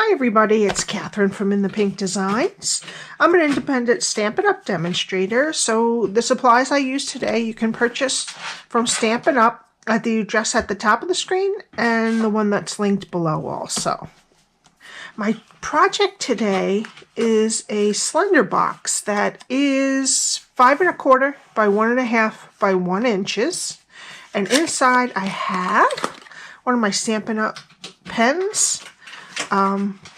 Hi everybody, it's Cathryn from In the Pink Designs. I'm an independent Stampin' Up demonstrator, so the supplies I use today you can purchase from Stampin' Up at the address at the top of the screen and the one that's linked below also. My project today is a slender box that is 5 1/4 by 1 1/2 by 1 inches, and inside I have one of my Stampin' Up pens.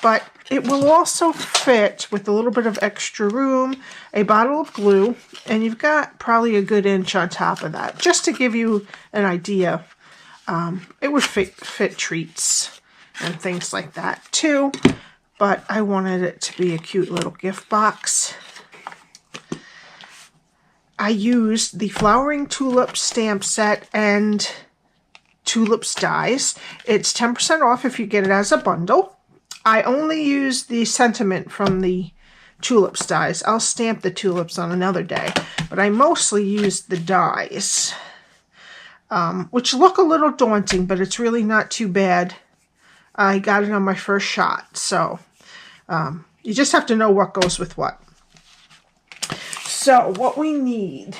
But it will also fit, with a little bit of extra room, a bottle of glue, and you've got probably a good inch on top of that. Just to give you an idea, it would fit treats and things like that too, but I wanted it to be a cute little gift box. I used the Flowering Tulips stamp set and Tulips dies. It's 10% off if you get it as a bundle. I only use the sentiment from the Tulips dies. I'll stamp the tulips on another day, but I mostly use the dies, which look a little daunting, but it's really not too bad. I got it on my first shot, so you just have to know what goes with what. So what we need,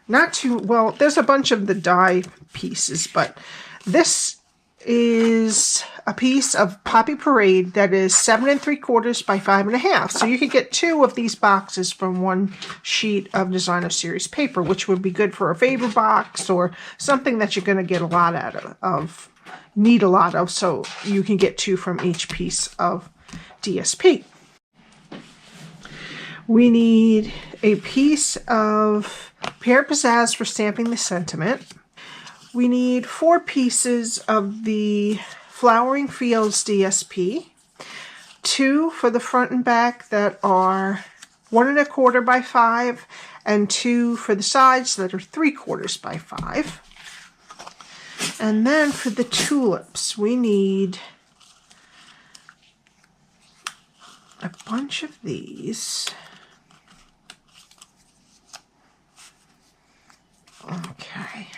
well, there's a bunch of the die pieces, but this is a piece of Poppy Parade that is 7 3/4 by 5 1/2. So you could get 2 of these boxes from one sheet of Designer Series paper, which would be good for a favor box or something that you're going to get a lot out of, need a lot of, so you can get 2 from each piece of DSP. We need a piece of Pear Pizzazz for stamping the sentiment. We need 4 pieces of the Flowering Fields DSP, 2 for the front and back that are 1 1/4 by 5, and 2 for the sides that are 3/4 by 5. And then for the tulips, we need a bunch of these. Okay.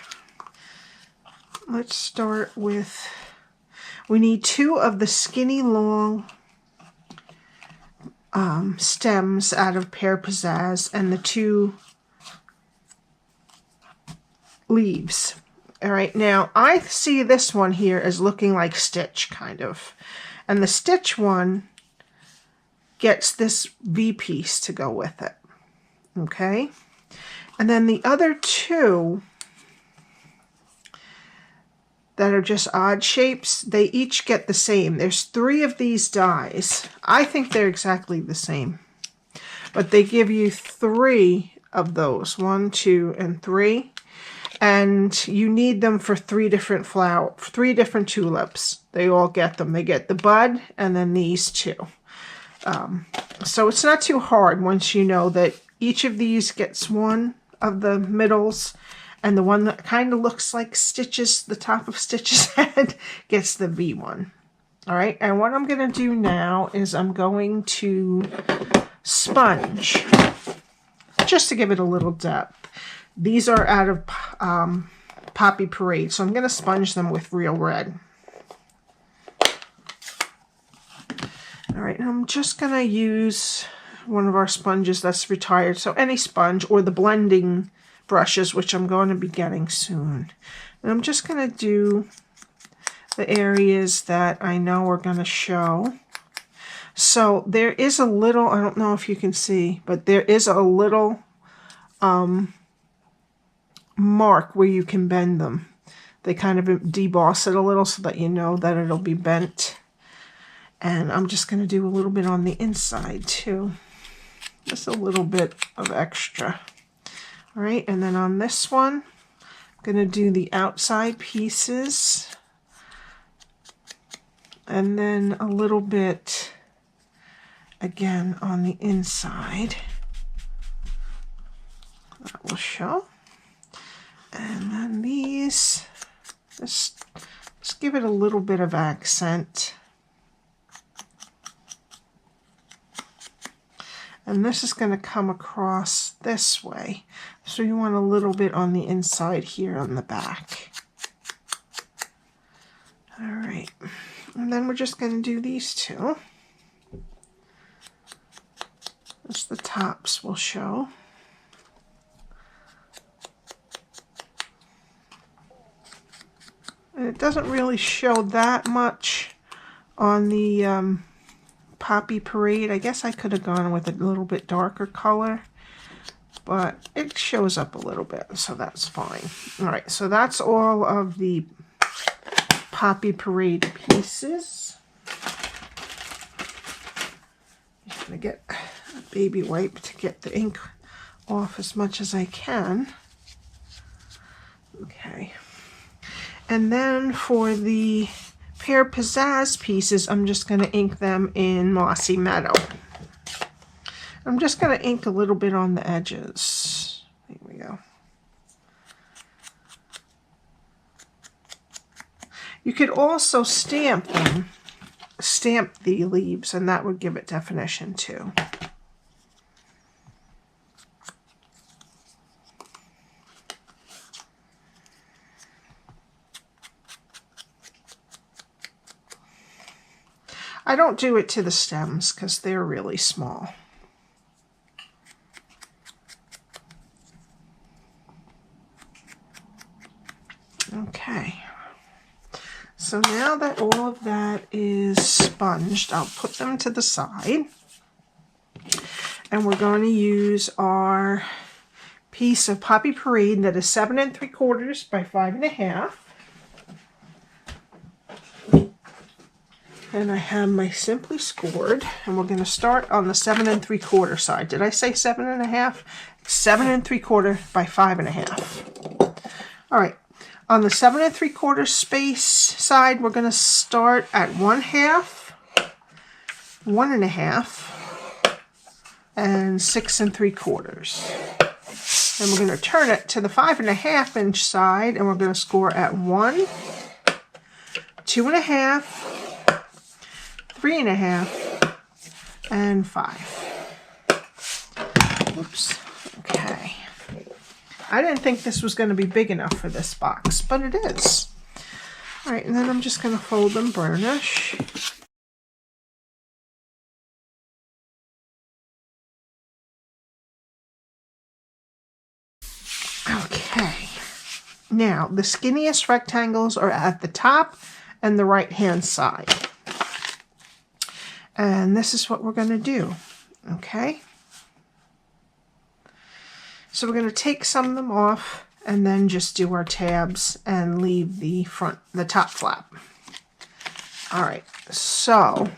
Let's start with, we need 2 of the skinny long stems out of Pear Pizzazz and the 2 leaves. All right, now I see this one here as looking like Stitch, kind of. And the Stitch one gets this V piece to go with it. Okay? And then the other 2 that are just odd shapes, they each get the same. There's 3 of these dies. I think they're exactly the same, but they give you 3 of those, 1, 2, and 3, and you need them for 3 different tulips. They all get them. They get the bud and then these 2. So it's not too hard once you know that each of these gets 1 of the middles, and the one that kind of looks like Stitch's, the top of Stitch's head, gets the V one. All right, and what I'm going to do now is I'm going to sponge, just to give it a little depth. These are out of Poppy Parade, so I'm going to sponge them with Real Red. All right, and I'm just going to use one of our sponges that's retired, so any sponge, or the blending brushes, which I'm going to be getting soon. And I'm just going to do the areas that I know are going to show. So there is a little, I don't know if you can see, but there is a little mark where you can bend them. They kind of deboss it a little so that you know that it'll be bent. And I'm just going to do a little bit on the inside too. Just a little bit of extra. All right, and then on this one, I'm going to do the outside pieces, and then a little bit again on the inside. That will show. And then these, just give it a little bit of accent. And this is going to come across this way. So you want a little bit on the inside here on the back. All right. And then we're just going to do these two. As the tops will show. And it doesn't really show that much on the Poppy Parade. I guess I could have gone with a little bit darker color, but it shows up a little bit, so that's fine. All right, so that's all of the Poppy Parade pieces. I'm going to get a baby wipe to get the ink off as much as I can. Okay. And then for the Pear Pizzazz pieces, I'm just going to ink them in Mossy Meadow. I'm just going to ink a little bit on the edges. There we go. You could also stamp them, stamp the leaves, and that would give it definition too. I don't do it to the stems because they're really small. Okay. So now that all of that is sponged, I'll put them to the side. And we're going to use our piece of Poppy Parade that is 7 3/4 by 5 1/2. And I have my Simply Scored, and we're going to start on the 7 3/4 side. Did I say 7 1/2? 7 3/4 by 5 1/2. All right. On the 7 3/4 space side, we're going to start at 1/2, 1 1/2, and 6 3/4. And we're going to turn it to the 5 1/2 inch side, and we're going to score at 1, 2 1/2, 3 1/2, and 5. Oops. Okay. I didn't think this was going to be big enough for this box, but it is. All right, and then I'm just going to fold and burnish. Okay. Now, the skinniest rectangles are at the top and the right-hand side. And this is what we're going to do, okay? So we're going to take some of them off and then just do our tabs and leave the top flap. All right, so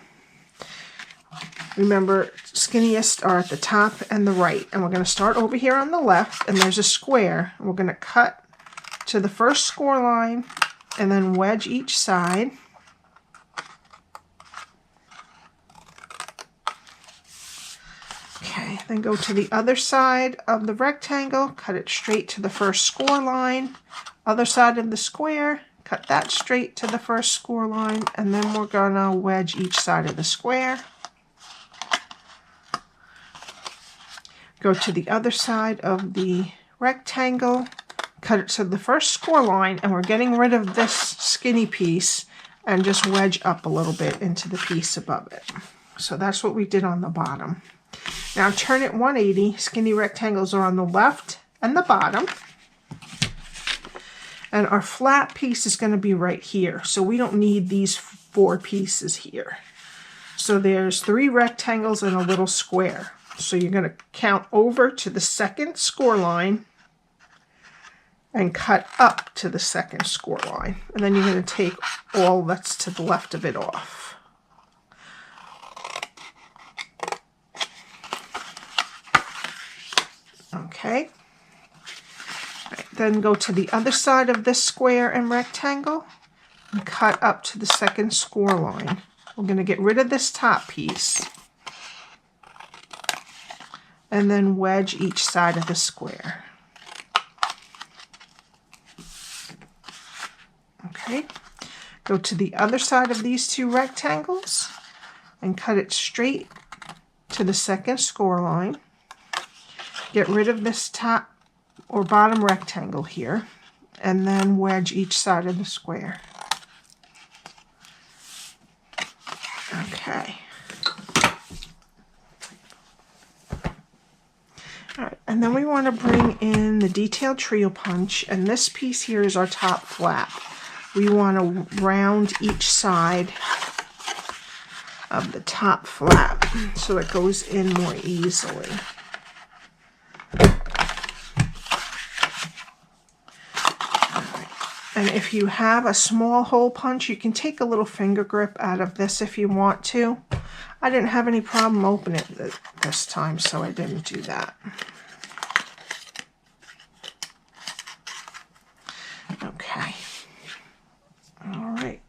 remember, skinniest are at the top and the right. And we're going to start over here on the left, and there's a square. And we're going to cut to the first score line and then wedge each side. Okay, then go to the other side of the rectangle, cut it straight to the first score line. Other side of the square, cut that straight to the first score line, and then we're gonna wedge each side of the square. Go to the other side of the rectangle, cut it to the first score line, and we're getting rid of this skinny piece and just wedge up a little bit into the piece above it. So that's what we did on the bottom. Now turn it 180. Skinny rectangles are on the left and the bottom. And our flat piece is going to be right here. So we don't need these 4 pieces here. So there's 3 rectangles and a little square. So you're going to count over to the second score line and cut up to the second score line. And then you're going to take all that's to the left of it off. Okay. Right, then go to the other side of this square and rectangle and cut up to the second score line. We're going to get rid of this top piece and then wedge each side of the square. Okay. Go to the other side of these 2 rectangles and cut it straight to the second score line. Get rid of this top or bottom rectangle here, and then wedge each side of the square. Okay. All right, and then we want to bring in the detailed trio punch, and this piece here is our top flap. We want to round each side of the top flap so it goes in more easily. And if you have a small hole punch, you can take a little finger grip out of this if you want to. I didn't have any problem opening it this time, so I didn't do that. Okay. All right.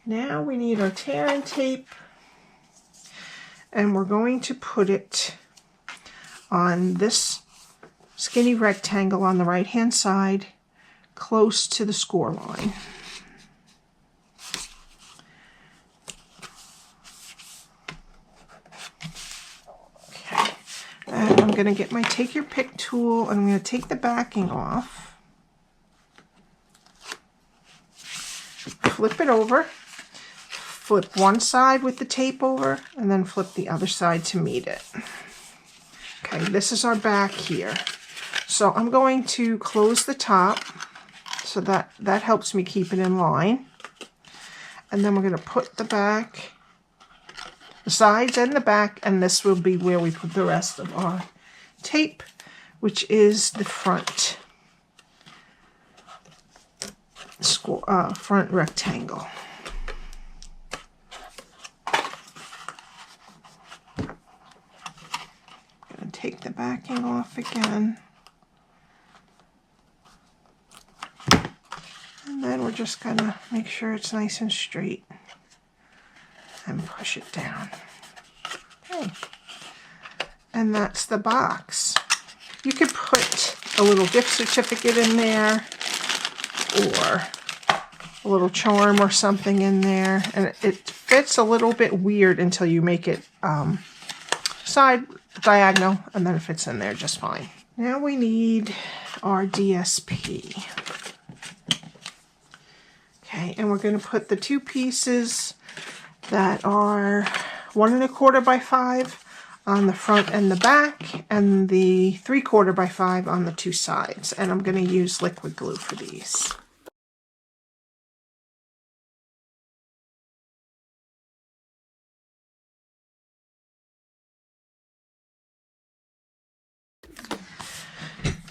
Now we need our tear and tape, and we're going to put it on this skinny rectangle on the right-hand side, close to the score line. Okay, and I'm going to get my take your pick tool, and I'm going to take the backing off, flip it over, flip one side with the tape over, and then flip the other side to meet it. Okay, this is our back here. So I'm going to close the top, so that helps me keep it in line. And then we're going to put the back, the sides and the back, and this will be where we put the rest of our tape, which is the front front rectangle. I'm going to take the backing off again. And then we're just going to make sure it's nice and straight and push it down. Okay. And that's the box. You could put a little gift certificate in there or a little charm or something in there. And it fits a little bit weird until you make it side diagonal, and then it fits in there just fine. Now we need our DSP. Okay, and we're going to put the two pieces that are 1 1/4 by 5 on the front and the back, and the 3/4 by 5 on the two sides. And I'm going to use liquid glue for these.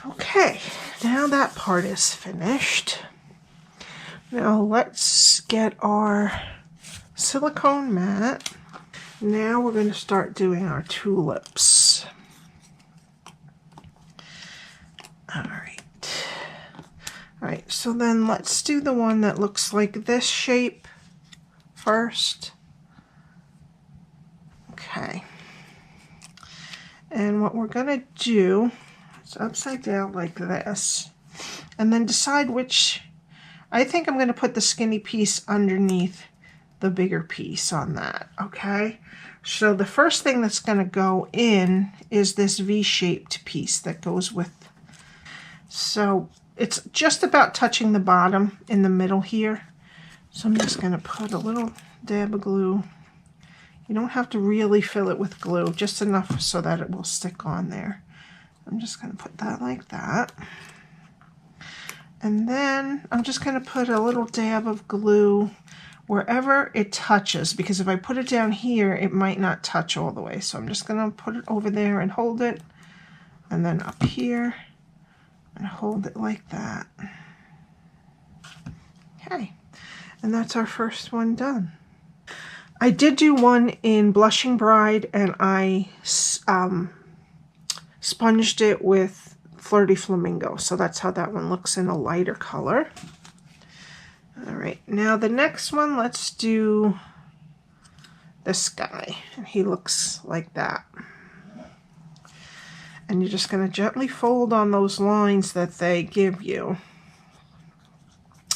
Okay, now that part is finished. Now let's get our silicone mat. Now we're going to start doing our tulips. Alright, so then let's do the one that looks like this shape first. Okay. And what we're going to do is upside down like this, and then decide which. I think I'm going to put the skinny piece underneath the bigger piece on that, okay? So the first thing that's going to go in is this V-shaped piece that goes with. So it's just about touching the bottom in the middle here. So I'm just going to put a little dab of glue. You don't have to really fill it with glue, just enough so that it will stick on there. I'm just going to put that like that. And then I'm just going to put a little dab of glue wherever it touches, because if I put it down here, it might not touch all the way. So I'm just going to put it over there and hold it, and then up here and hold it like that. Okay, and that's our first one done. I did do one in Blushing Bride, and I sponged it with Flirty Flamingo, so that's how that one looks in a lighter color. Alright, now the next one, let's do this guy, and he looks like that. And you're just going to gently fold on those lines that they give you.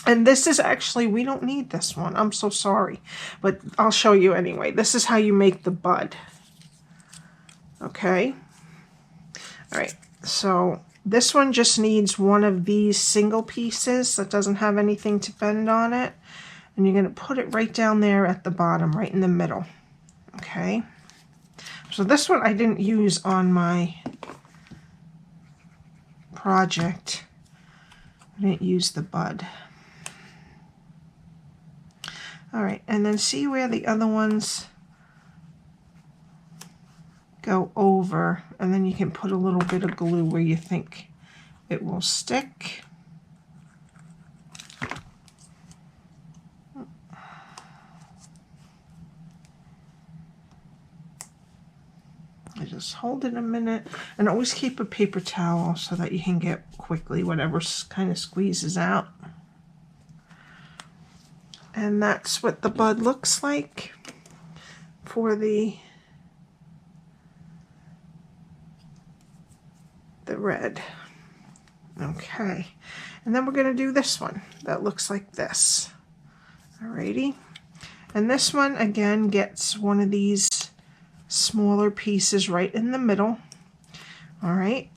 And this is actually, we don't need this one, I'm so sorry, but I'll show you anyway. This is how you make the bud. Okay? Alright, so this one just needs one of these single pieces that doesn't have anything to bend on it. And you're going to put it right down there at the bottom, right in the middle. Okay, so this one I didn't use on my project. I didn't use the bud. All right, and then see where the other ones go over, and then you can put a little bit of glue where you think it will stick. I just hold it a minute, and always keep a paper towel so that you can get quickly whatever kind of squeezes out. And that's what the bud looks like for the red. Okay, and then we're going to do this one that looks like this. Alrighty, and this one again gets one of these smaller pieces right in the middle. All right,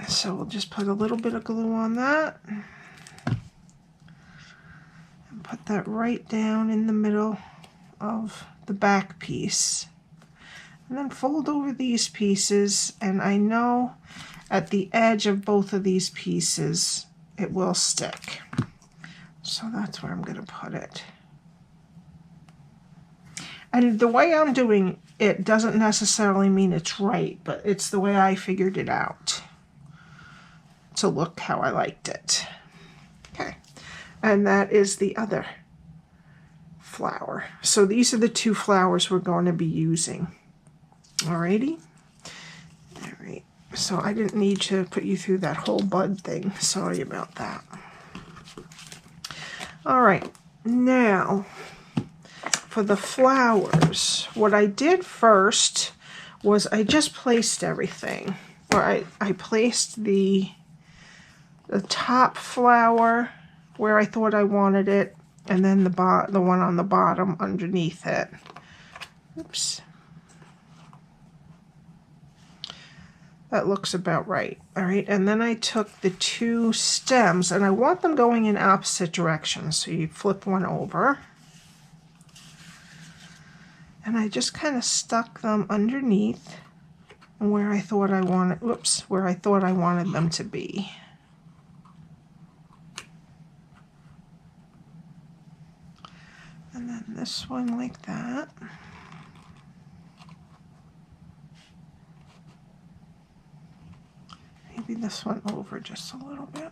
so we'll just put a little bit of glue on that and put that right down in the middle of the back piece, and then fold over these pieces, and I know at the edge of both of these pieces it will stick, so that's where I'm going to put it. And the way I'm doing it doesn't necessarily mean it's right, but it's the way I figured it out to look how I liked it. Okay, and that is the other flower. So these are the two flowers we're going to be using. Alrighty. All right. So I didn't need to put you through that whole bud thing. Sorry about that. All right. Now, for the flowers, what I did first was I just placed everything. Or I placed the top flower where I thought I wanted it, and then the one on the bottom underneath it. Oops. That looks about right. All right, and then I took the two stems, and I want them going in opposite directions. So you flip one over, and I just kind of stuck them underneath where I thought I wanted, where I thought I wanted them to be. And then this one like that. Maybe this one over just a little bit.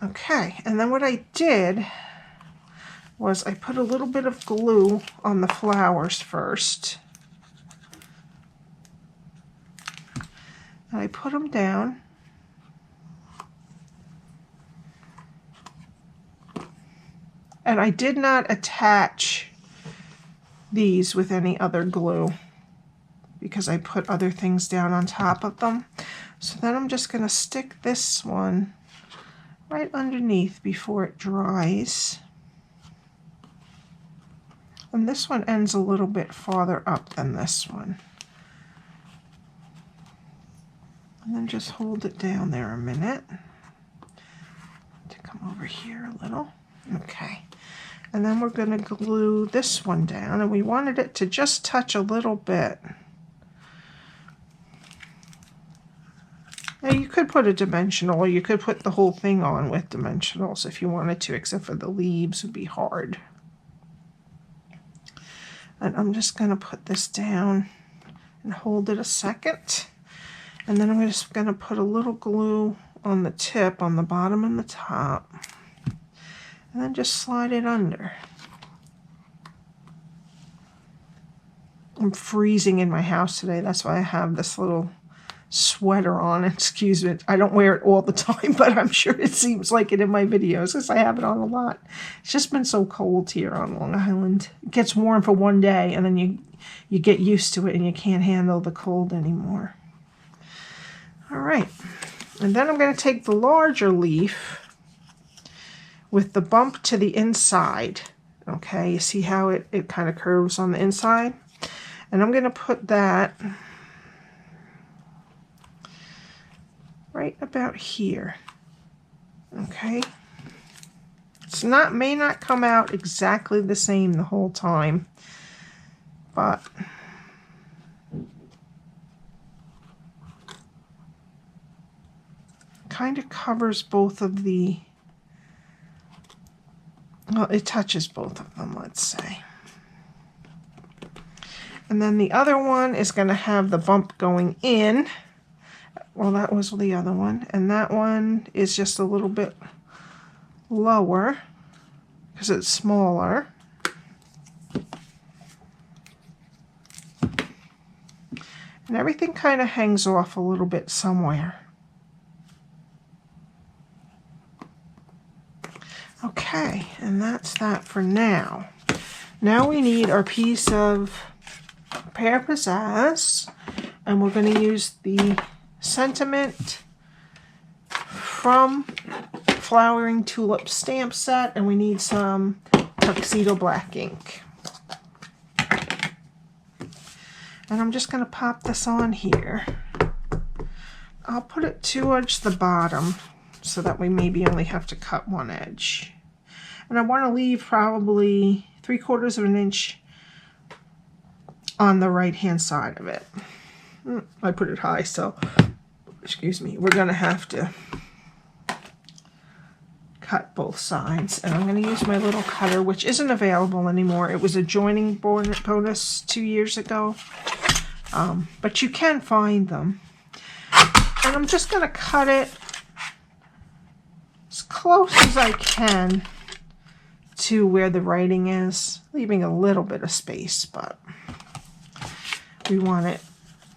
Okay, and then what I did was I put a little bit of glue on the flowers first. And I put them down. And I did not attach these with any other glue because I put other things down on top of them. So then I'm just going to stick this one right underneath before it dries. And this one ends a little bit farther up than this one. And then just hold it down there a minute. To come over here a little. Okay. And then we're going to glue this one down, and we wanted it to just touch a little bit. Now you could put a dimensional, or you could put the whole thing on with dimensionals if you wanted to, except for the leaves would be hard. And I'm just going to put this down and hold it a second. And then I'm just going to put a little glue on the tip, on the bottom and the top. And then just slide it under. I'm freezing in my house today. That's why I have this little sweater on. Excuse me. I don't wear it all the time, but I'm sure it seems like it in my videos because I have it on a lot. It's just been so cold here on Long Island. It gets warm for one day, and then you get used to it, and you can't handle the cold anymore. All right. And then I'm going to take the larger leaf with the bump to the inside. Okay, you see how it kind of curves on the inside? And I'm going to put that right about here. Okay, let's It's not, may not come out exactly the same the whole time, but kind of covers both of the, well, it touches both of them, let's say. And then the other one is going to have the bump going in. Well, that was the other one. And that one is just a little bit lower because it's smaller. And everything kind of hangs off a little bit somewhere. Okay, and that's that for now. Now we need our piece of Pear Pizzazz, and we're going to use the sentiment from Flowering Tulips stamp set, and we need some Tuxedo Black Ink. And I'm just going to pop this on here. I'll put it towards the bottom so that we maybe only have to cut one edge. And I want to leave probably 3/4 of an inch on the right hand side of it. I put it high, so excuse me, we're going to have to cut both sides. And I'm going to use my little cutter, which isn't available anymore. It was a joining bonus 2 years ago, but you can find them. And I'm just going to cut it as close as I can to where the writing is, leaving a little bit of space, but we want it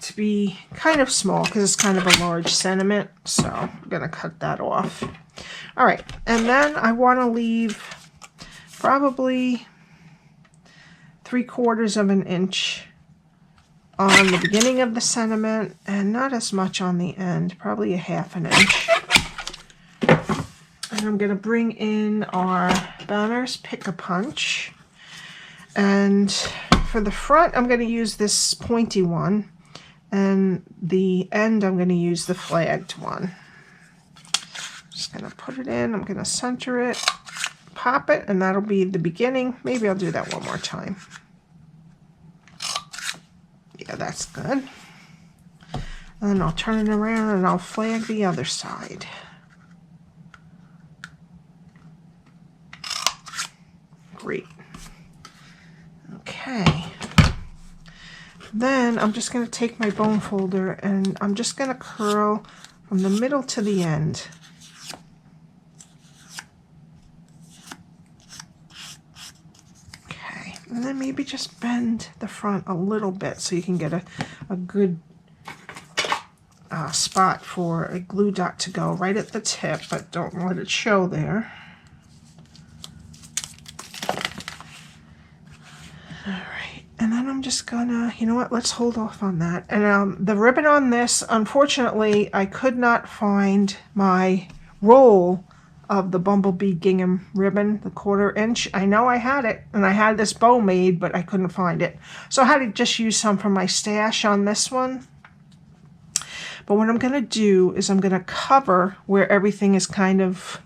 to be kind of small because it's kind of a large sentiment, so I'm going to cut that off. All right, and then I want to leave probably 3/4 of an inch on the beginning of the sentiment and not as much on the end, probably a 1/2 inch. And I'm going to bring in our Banner's Pick-a-Punch. And for the front, I'm going to use this pointy one. And the end, I'm going to use the flagged one. Just going to put it in. I'm going to center it, pop it, and that'll be the beginning. Maybe I'll do that one more time. Yeah, that's good. And then I'll turn it around and I'll flag the other side. Great. Okay. Then I'm just going to take my bone folder and I'm just going to curl from the middle to the end. Okay. And then maybe just bend the front a little bit so you can get a good spot for a glue dot to go right at the tip, but don't let it show there. And then I'm just gonna, you know what, let's hold off on that. And the ribbon on this, unfortunately, I could not find my roll of the Bumblebee Gingham ribbon, the 1/4 inch. I know I had it, and I had this bow made, but I couldn't find it. So I had to just use some from my stash on this one. But what I'm gonna do is I'm gonna cover where everything is kind of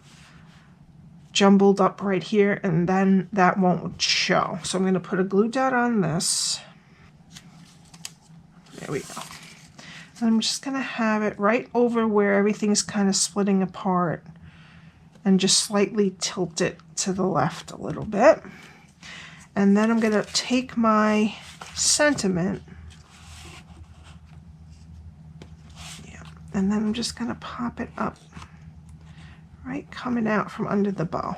jumbled up right here, and then that won't show. So I'm going to put a glue dot on this. There we go. And I'm just going to have it right over where everything's kind of splitting apart and just slightly tilt it to the left a little bit. And then I'm going to take my sentiment, yeah, and then I'm just going to pop it up right coming out from under the bow.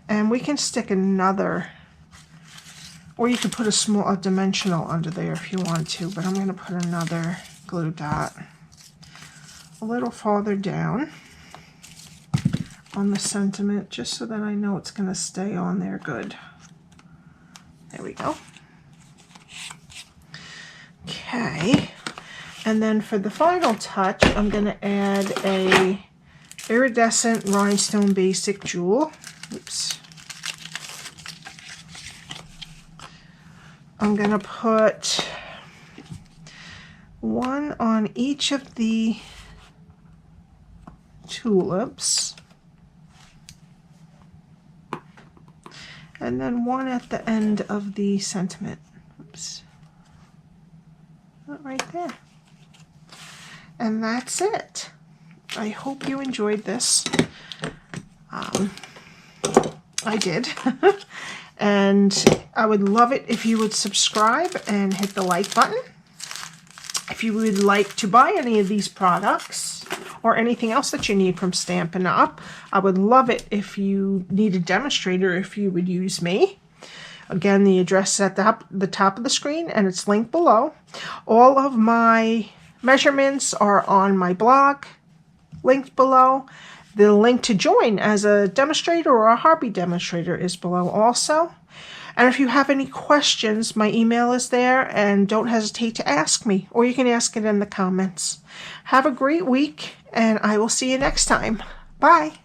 And we can stick another, or you could put a dimensional under there if you want to, but I'm going to put another glue dot a little farther down on the sentiment, just so that I know it's going to stay on there good. There we go. Okay, and then for the final touch, I'm going to add a Iridescent Rhinestone Basic Jewel. Oops. I'm going to put one on each of the tulips. and then one at the end of the sentiment. Oops. Right there. And that's it. I hope you enjoyed this. I did. And I would love it if you would subscribe and hit the like button. If you would like to buy any of these products or anything else that you need from Stampin' Up, I would love it if you need a demonstrator, if you would use me. Again, the address is at the top of the screen and it's linked below. All of my measurements are on my blog, linked below. The link to join as a demonstrator or a hobby demonstrator is below also. And if you have any questions, my email is there, and don't hesitate to ask me, or you can ask it in the comments. Have a great week, and I will see you next time. Bye.